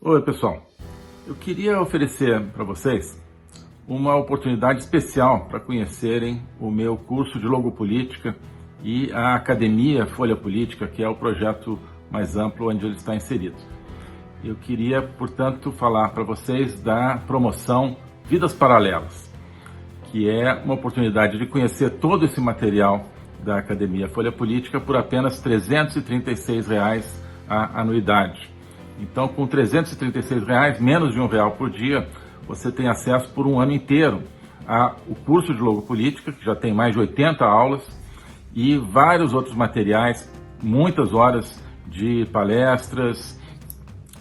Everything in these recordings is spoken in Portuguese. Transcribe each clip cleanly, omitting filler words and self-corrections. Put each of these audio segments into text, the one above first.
Oi, pessoal. Eu queria oferecer para vocês uma oportunidade especial para conhecerem o meu curso de Logopolítica e a Academia Folha Política, que é o projeto mais amplo onde ele está inserido. Eu queria, portanto, falar para vocês da promoção Vidas Paralelas, que é uma oportunidade de conhecer todo esse material da Academia Folha Política por apenas R$ 336 a anuidade. Então, com R$ 336, menos de R$ 1 por dia, você tem acesso por um ano inteiro ao curso de Logopolítica, que já tem mais de 80 aulas, e vários outros materiais, muitas horas de palestras,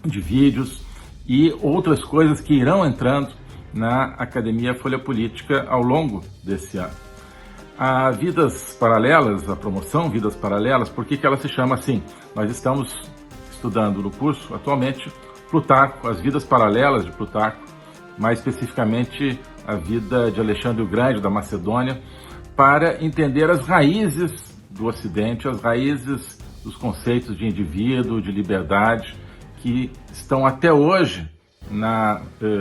de vídeos e outras coisas que irão entrando na Academia Folha Política ao longo desse ano. A Vidas Paralelas, a promoção Vidas Paralelas, por que ela se chama assim? Nós estamos estudando no curso, atualmente, Plutarco, as vidas paralelas de Plutarco, mais especificamente a vida de Alexandre o Grande, da Macedônia, para entender as raízes do Ocidente, as raízes dos conceitos de indivíduo, de liberdade, que estão até hoje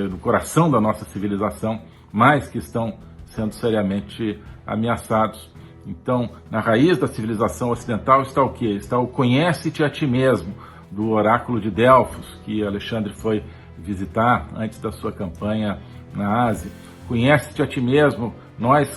no coração da nossa civilização, mas que estão sendo seriamente ameaçados. Então, na raiz da civilização ocidental está o quê? Está o conhece-te a ti mesmo, do oráculo de Delfos, que Alexandre foi visitar antes da sua campanha na Ásia. Conhece-te a ti mesmo,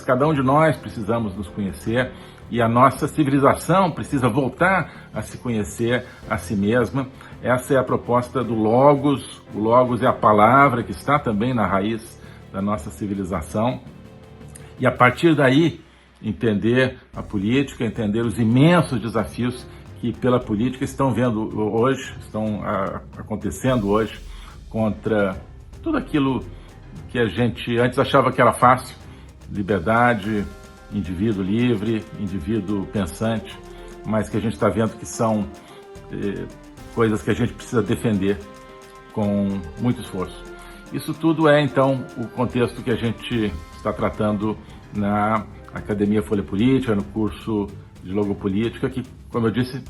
cada um de nós precisamos nos conhecer e a nossa civilização precisa voltar a se conhecer a si mesma. Essa é a proposta do Logos. O Logos é a palavra que está também na raiz da nossa civilização. E a partir daí, entender a política, entender os imensos desafios que pela política estão acontecendo hoje contra tudo aquilo que a gente antes achava que era fácil: liberdade, indivíduo livre, indivíduo pensante, mas que a gente está vendo que são coisas que a gente precisa defender com muito esforço. Isso tudo é, então, o contexto que a gente está tratando na Academia Folha Política, no curso de Logopolítica, que, como eu disse,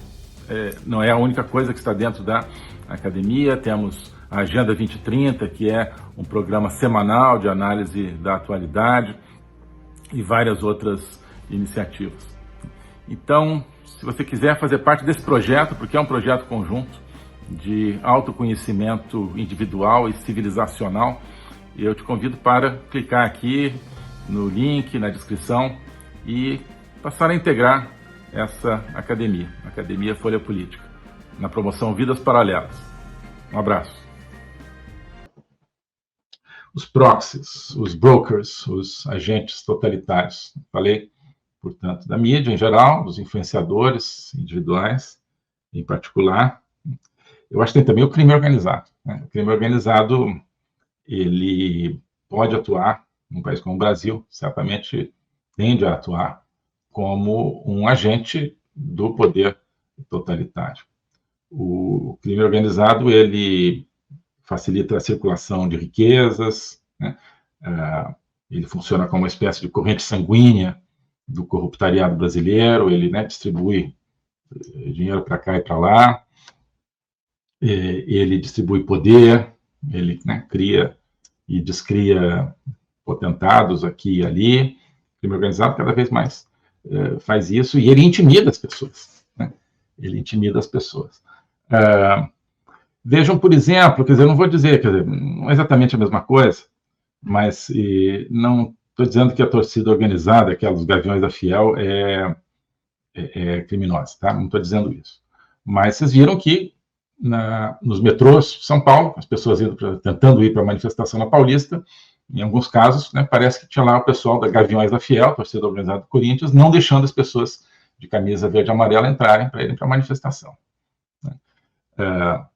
não é a única coisa que está dentro da academia. Temos a Agenda 2030, que é um programa semanal de análise da atualidade, e várias outras iniciativas. Então, se você quiser fazer parte desse projeto, porque é um projeto conjunto de autoconhecimento individual e civilizacional, eu te convido para clicar aqui no link, na descrição, e passar a integrar essa academia, Academia Folha Política, na promoção Vidas Paralelas. Um abraço. Os proxies, os brokers, os agentes totalitários. Falei, portanto, da mídia em geral, dos influenciadores individuais em particular. Eu acho que tem também o crime organizado, né? O crime organizado, ele pode atuar, num país como o Brasil, certamente tende a atuar como um agente do poder totalitário. O crime organizado, ele facilita a circulação de riquezas, né? Ele funciona como uma espécie de corrente sanguínea do corruptariado brasileiro. Ele, né, distribui dinheiro para cá e para lá, ele distribui poder, ele, né, cria e descria potentados aqui e ali. O crime organizado cada vez mais faz isso, e ele intimida as pessoas, né? Ele intimida as pessoas. Vejam, por exemplo, quer dizer, eu não vou dizer, quer dizer, não é exatamente a mesma coisa, mas não estou dizendo que a torcida organizada, aquela dos Gaviões da Fiel, é criminosa, tá? Não estou dizendo isso. Mas vocês viram que nos metrôs de São Paulo, as pessoas tentando ir para a manifestação na Paulista, em alguns casos, né, parece que tinha lá o pessoal da Gaviões da Fiel, torcida organizada do Corinthians, não deixando as pessoas de camisa verde e amarela entrarem para irem para a manifestação, né?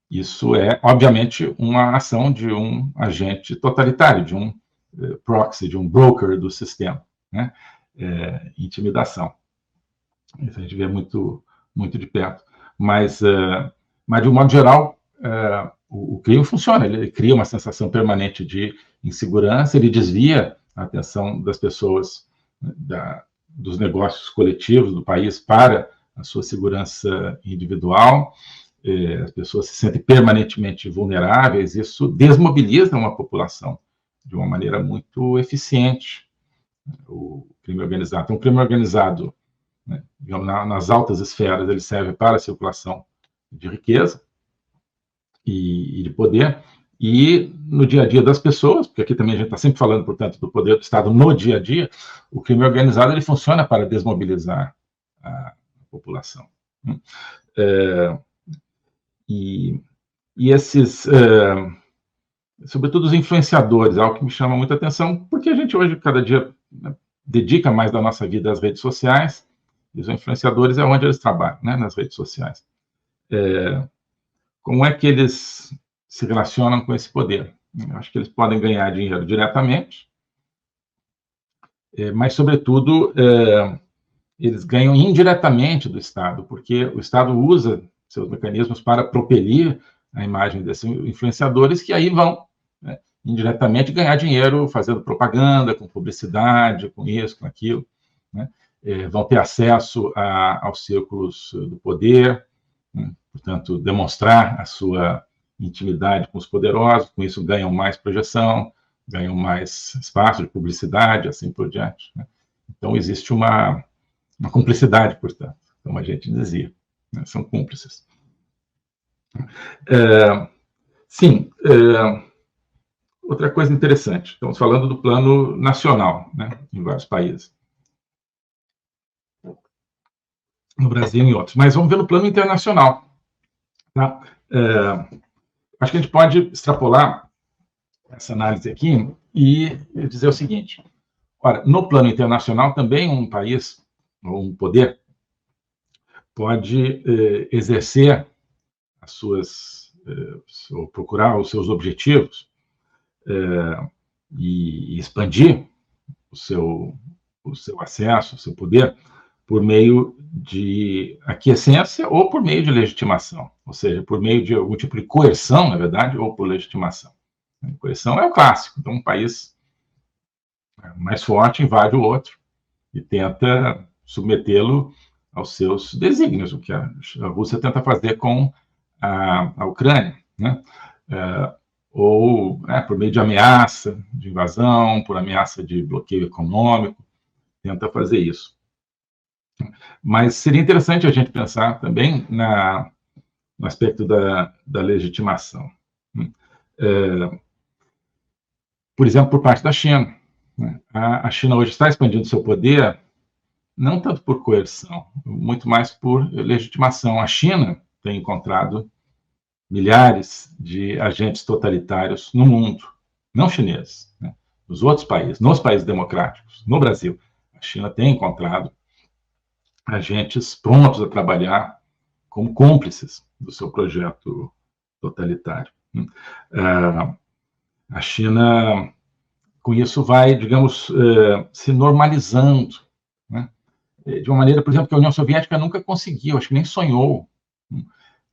Isso é, obviamente, uma ação de um agente totalitário, de um proxy, de um broker do sistema, né? Intimidação. Isso a gente vê muito, muito de perto. Mas de um modo geral, o crime funciona. Ele cria uma sensação permanente de insegurança, ele desvia a atenção das pessoas, dos negócios coletivos do país para a sua segurança individual. as pessoas se sentem permanentemente vulneráveis, isso desmobiliza uma população de uma maneira muito eficiente. O crime organizado. Então, o crime organizado, né, digamos, nas altas esferas, ele serve para a circulação de riqueza e de poder, e no dia a dia das pessoas, porque aqui também a gente está sempre falando, portanto, do poder do Estado no dia a dia, o crime organizado ele funciona para desmobilizar a população. E esses, sobretudo os influenciadores, algo que me chama muita atenção, porque a gente hoje, cada dia, né, dedica mais da nossa vida às redes sociais, e os influenciadores é onde eles trabalham, né, nas redes sociais. Como é que eles se relacionam com esse poder? Eu acho que eles podem ganhar dinheiro diretamente, mas, sobretudo, eles ganham indiretamente do Estado, porque o Estado usa seus mecanismos para propelir a imagem desses influenciadores, que aí vão, né, indiretamente ganhar dinheiro fazendo propaganda, com publicidade, com isso, com aquilo, né? Vão ter acesso aos círculos do poder, né? Portanto, demonstrar a sua intimidade com os poderosos, com isso ganham mais projeção, ganham mais espaço de publicidade, assim por diante, né? Então, existe uma cumplicidade, portanto, como a gente dizia, né? São cúmplices. Sim, outra coisa interessante, estamos falando do plano nacional, né, em vários países, no Brasil e em outros, mas vamos ver no plano internacional. Tá? Acho que a gente pode extrapolar essa análise aqui e dizer o seguinte: ora, no plano internacional também um país, ou um poder, pode exercer as suas, ou procurar os seus objetivos e expandir o seu acesso, o seu poder, por meio de aquiescência ou por meio de legitimação, ou seja, por meio de algum tipo de coerção, na verdade, ou por legitimação. A coerção é o clássico, então um país mais forte invade o outro e tenta submetê-lo aos seus desígnios, o que a Rússia tenta fazer com a Ucrânia, né? Ou por meio de ameaça de invasão, por ameaça de bloqueio econômico, tenta fazer isso. Mas seria interessante a gente pensar também no aspecto da legitimação. Por exemplo, por parte da China. A China hoje está expandindo seu poder não tanto por coerção, muito mais por legitimação. A China tem encontrado milhares de agentes totalitários no mundo, não chineses, né? Nos outros países, nos países democráticos, no Brasil. A China tem encontrado agentes prontos a trabalhar como cúmplices do seu projeto totalitário. A China, com isso, vai, digamos, se normalizando, né? De uma maneira, por exemplo, que a União Soviética nunca conseguiu, acho que nem sonhou.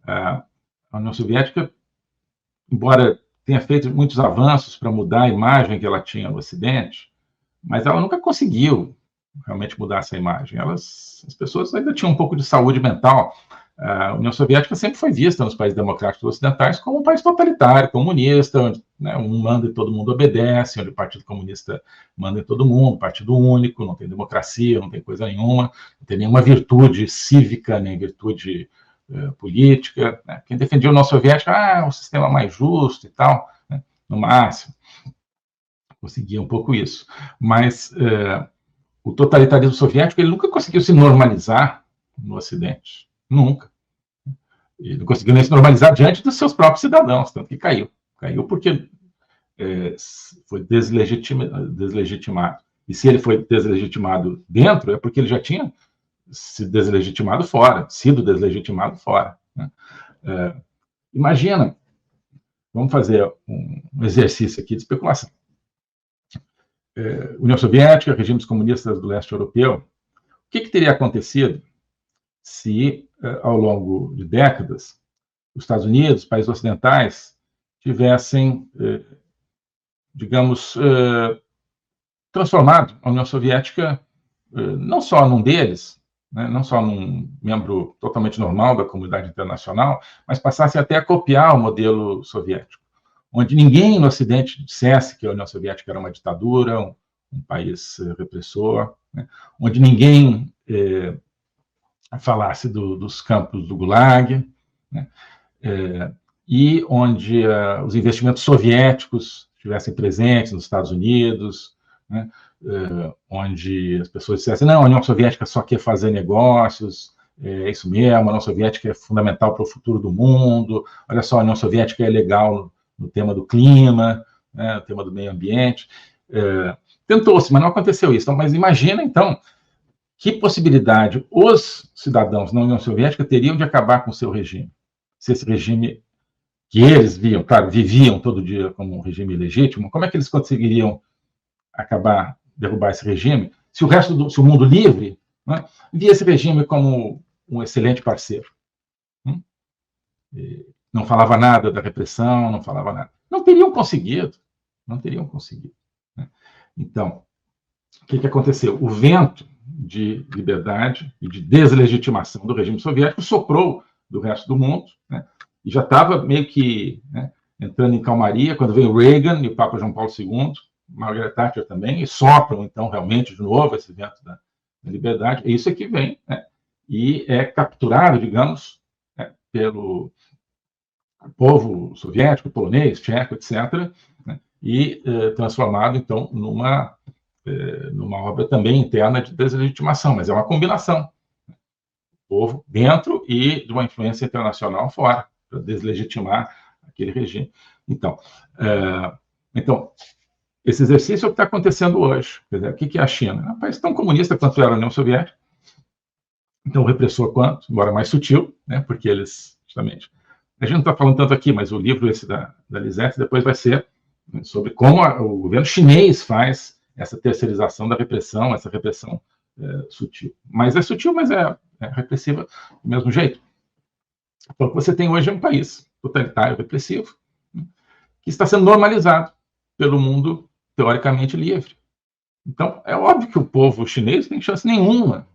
A União Soviética, embora tenha feito muitos avanços para mudar a imagem que ela tinha no Ocidente, mas ela nunca conseguiu realmente mudar essa imagem. As pessoas ainda tinham um pouco de saúde mental. A União Soviética sempre foi vista nos países democráticos ocidentais como um país totalitário, comunista, onde, né, um manda e todo mundo obedece, onde o Partido Comunista manda em todo mundo, partido único, não tem democracia, não tem coisa nenhuma, não tem nenhuma virtude cívica, nem virtude política, né? Quem defendia a União Soviética, um sistema mais justo e tal, né? No máximo. Conseguia um pouco isso. Mas o totalitarismo soviético ele nunca conseguiu se normalizar no Ocidente. Nunca. Ele não conseguiu nem se normalizar diante dos seus próprios cidadãos, tanto que caiu. Caiu porque foi deslegitimado. E se ele foi deslegitimado dentro, é porque ele já tinha sido deslegitimado fora. Né? Imagina, vamos fazer um exercício aqui de especulação. União Soviética, regimes comunistas do leste europeu, o que teria acontecido se, ao longo de décadas, os Estados Unidos, os países ocidentais, tivessem, digamos, transformado a União Soviética não só num deles, né, não só num membro totalmente normal da comunidade internacional, mas passassem até a copiar o modelo soviético, onde ninguém no Ocidente dissesse que a União Soviética era uma ditadura, um país repressor, né, onde ninguém falasse dos campos do Gulag, né, e onde os investimentos soviéticos estivessem presentes nos Estados Unidos, né, onde as pessoas dissessem, não, a União Soviética só quer fazer negócios, é isso mesmo, a União Soviética é fundamental para o futuro do mundo, olha só, a União Soviética é legal no tema do clima, né, no tema do meio ambiente. Tentou-se, mas não aconteceu isso. Então, mas imagina, então, que possibilidade os cidadãos na União Soviética teriam de acabar com o seu regime, se esse regime que eles viam, claro, viviam todo dia como um regime legítimo, como é que eles conseguiriam acabar, derrubar esse regime, se o resto se o mundo livre, né, via esse regime como um excelente parceiro? Não falava nada da repressão, não falava nada. Não teriam conseguido, não teriam conseguido. Né? Então, o que aconteceu? O vento de liberdade e de deslegitimação do regime soviético soprou do resto do mundo, né? E já estava meio que, né, entrando em calmaria quando veio Reagan e o Papa João Paulo II, Margaret Thatcher também, e sopram, então, realmente, de novo, esse vento da liberdade. É isso que vem, né? E é capturado, digamos, né, pelo povo soviético, polonês, tcheco, etc., né, e transformado, então, numa obra também interna de deslegitimação, mas é uma combinação. O povo dentro e de uma influência internacional fora, para deslegitimar aquele regime. Então, esse exercício é o que está acontecendo hoje. Quer dizer, o que é a China? É um país tão comunista quanto era a União Soviética, tão repressor quanto, embora mais sutil, né, porque eles, justamente... A gente não está falando tanto aqui, mas o livro esse da Lisette depois vai ser sobre como o governo chinês faz essa terceirização da repressão, essa repressão sutil. Mas é sutil, mas é repressiva do mesmo jeito. Então, o que você tem hoje é um país totalitário, repressivo, né, que está sendo normalizado pelo mundo teoricamente livre. Então, é óbvio que o povo chinês não tem chance nenhuma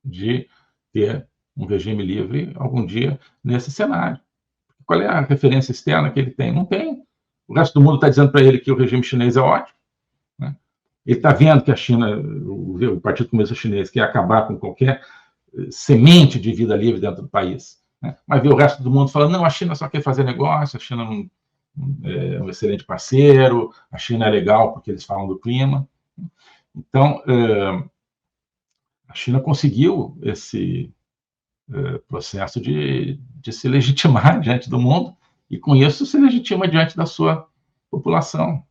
de ter um regime livre algum dia nesse cenário. Qual é a referência externa que ele tem? Não tem. O resto do mundo está dizendo para ele que o regime chinês é ótimo, né? Ele está vendo que a China, o Partido Comunista Chinês, quer acabar com qualquer semente de vida livre dentro do país, né? Mas vê o resto do mundo falando, não, a China só quer fazer negócio, a China é um excelente parceiro, a China é legal porque eles falam do clima. Então, a China conseguiu esse processo de se legitimar diante do mundo e, com isso, se legitima diante da sua população.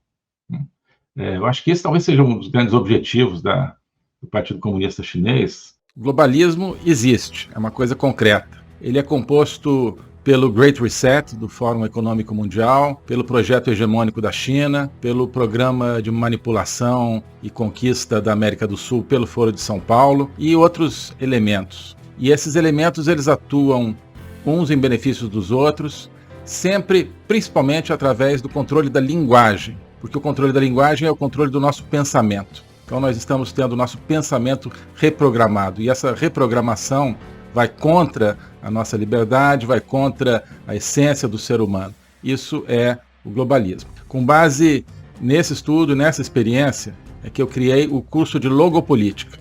Eu acho que esse talvez seja um dos grandes objetivos do Partido Comunista Chinês. O globalismo existe, é uma coisa concreta. Ele é composto pelo Great Reset, do Fórum Econômico Mundial, pelo projeto hegemônico da China, pelo programa de manipulação e conquista da América do Sul pelo Foro de São Paulo e outros elementos. E esses elementos, eles atuam uns em benefício dos outros, sempre, principalmente através do controle da linguagem, porque o controle da linguagem é o controle do nosso pensamento. Então nós estamos tendo o nosso pensamento reprogramado, e essa reprogramação vai contra a nossa liberdade, vai contra a essência do ser humano. Isso é o globalismo. Com base nesse estudo, nessa experiência, é que eu criei o curso de Logopolítica.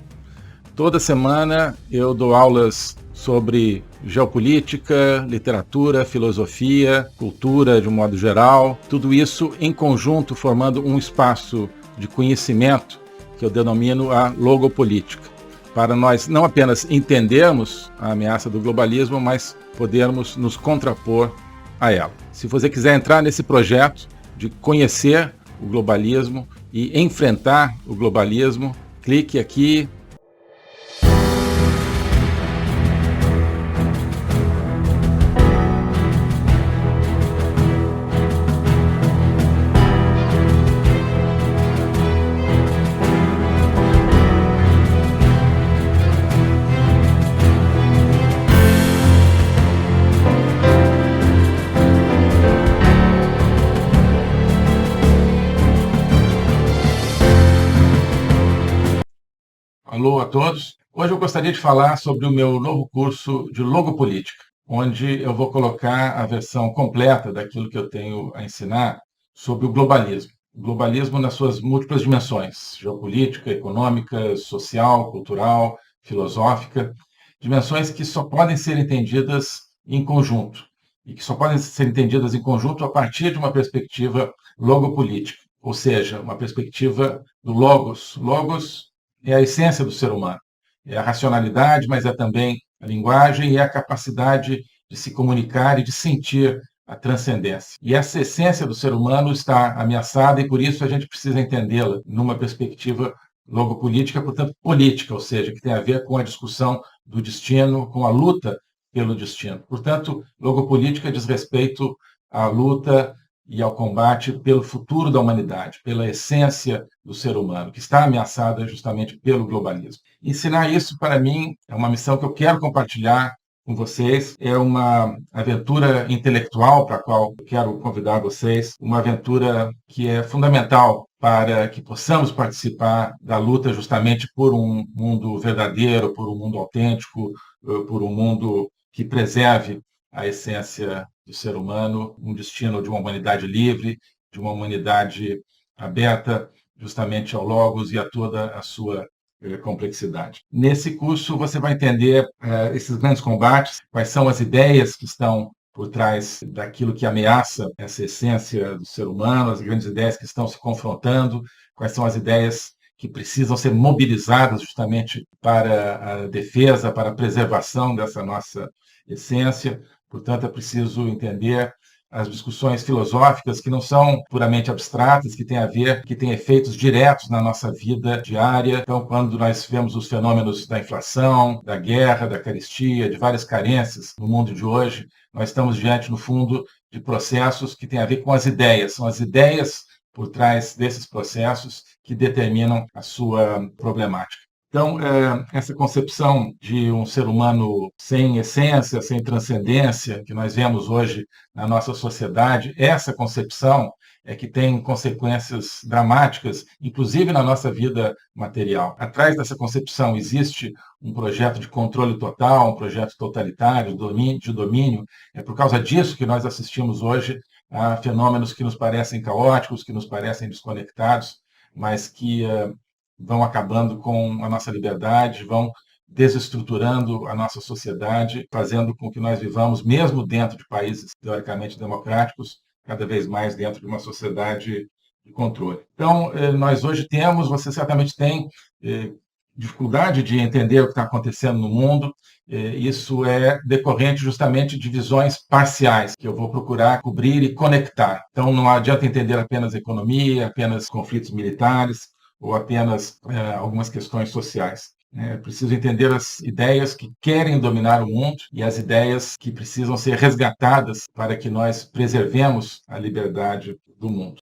Toda semana eu dou aulas sobre geopolítica, literatura, filosofia, cultura de um modo geral, tudo isso em conjunto formando um espaço de conhecimento que eu denomino a logopolítica, para nós não apenas entendermos a ameaça do globalismo, mas podermos nos contrapor a ela. Se você quiser entrar nesse projeto de conhecer o globalismo e enfrentar o globalismo, clique aqui. Alô a todos. Hoje eu gostaria de falar sobre o meu novo curso de Logopolítica, onde eu vou colocar a versão completa daquilo que eu tenho a ensinar sobre o globalismo. O globalismo nas suas múltiplas dimensões: geopolítica, econômica, social, cultural, filosófica, dimensões que só podem ser entendidas em conjunto, e que só podem ser entendidas em conjunto a partir de uma perspectiva logopolítica, ou seja, uma perspectiva do logos. Logos é a essência do ser humano. É a racionalidade, mas é também a linguagem e a capacidade de se comunicar e de sentir a transcendência. E essa essência do ser humano está ameaçada e por isso a gente precisa entendê-la numa perspectiva logopolítica, portanto política, ou seja, que tem a ver com a discussão do destino, com a luta pelo destino. Portanto, logopolítica diz respeito à luta e ao combate pelo futuro da humanidade, pela essência do ser humano, que está ameaçada justamente pelo globalismo. Ensinar isso, para mim, é uma missão que eu quero compartilhar com vocês. É uma aventura intelectual para a qual eu quero convidar vocês, uma aventura que é fundamental para que possamos participar da luta justamente por um mundo verdadeiro, por um mundo autêntico, por um mundo que preserve a essência do ser humano, um destino de uma humanidade livre, de uma humanidade aberta justamente ao Logos e a toda a sua complexidade. Nesse curso você vai entender esses grandes combates, quais são as ideias que estão por trás daquilo que ameaça essa essência do ser humano, as grandes ideias que estão se confrontando, quais são as ideias que precisam ser mobilizadas justamente para a defesa, para a preservação dessa nossa essência. Portanto, é preciso entender as discussões filosóficas que não são puramente abstratas, que têm a ver, que têm efeitos diretos na nossa vida diária. Então, quando nós vemos os fenômenos da inflação, da guerra, da carestia, de várias carências no mundo de hoje, nós estamos diante, no fundo, de processos que têm a ver com as ideias. São as ideias por trás desses processos que determinam a sua problemática. Então, essa concepção de um ser humano sem essência, sem transcendência, que nós vemos hoje na nossa sociedade, essa concepção é que tem consequências dramáticas, inclusive na nossa vida material. Atrás dessa concepção existe um projeto de controle total, um projeto totalitário, de domínio. É por causa disso que nós assistimos hoje a fenômenos que nos parecem caóticos, que nos parecem desconectados, mas que vão acabando com a nossa liberdade, vão desestruturando a nossa sociedade, fazendo com que nós vivamos, mesmo dentro de países teoricamente democráticos, cada vez mais dentro de uma sociedade de controle. Então, nós hoje temos, você certamente tem, dificuldade de entender o que está acontecendo no mundo. Isso é decorrente justamente de visões parciais, que eu vou procurar cobrir e conectar. Então, não adianta entender apenas economia, apenas conflitos militares, ou apenas algumas questões sociais. É preciso entender as ideias que querem dominar o mundo e as ideias que precisam ser resgatadas para que nós preservemos a liberdade do mundo.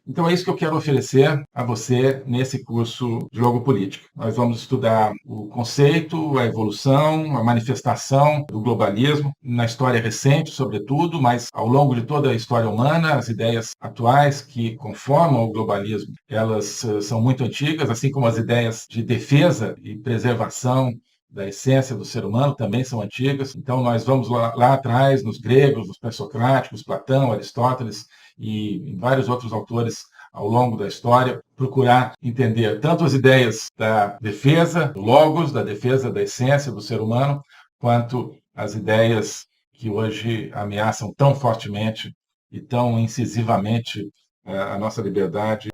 Então é isso que eu quero oferecer a você nesse curso de Logopolítica. Nós vamos estudar o conceito, a evolução, a manifestação do globalismo na história recente, sobretudo, mas ao longo de toda a história humana, as ideias atuais que conformam o globalismo, elas são muito antigas, assim como as ideias de defesa e preservação da essência do ser humano também são antigas. Então nós vamos lá atrás, nos gregos, nos pré-socráticos, Platão, Aristóteles, e vários outros autores ao longo da história, procurar entender tanto as ideias da defesa do logos, da defesa da essência do ser humano, quanto as ideias que hoje ameaçam tão fortemente e tão incisivamente a nossa liberdade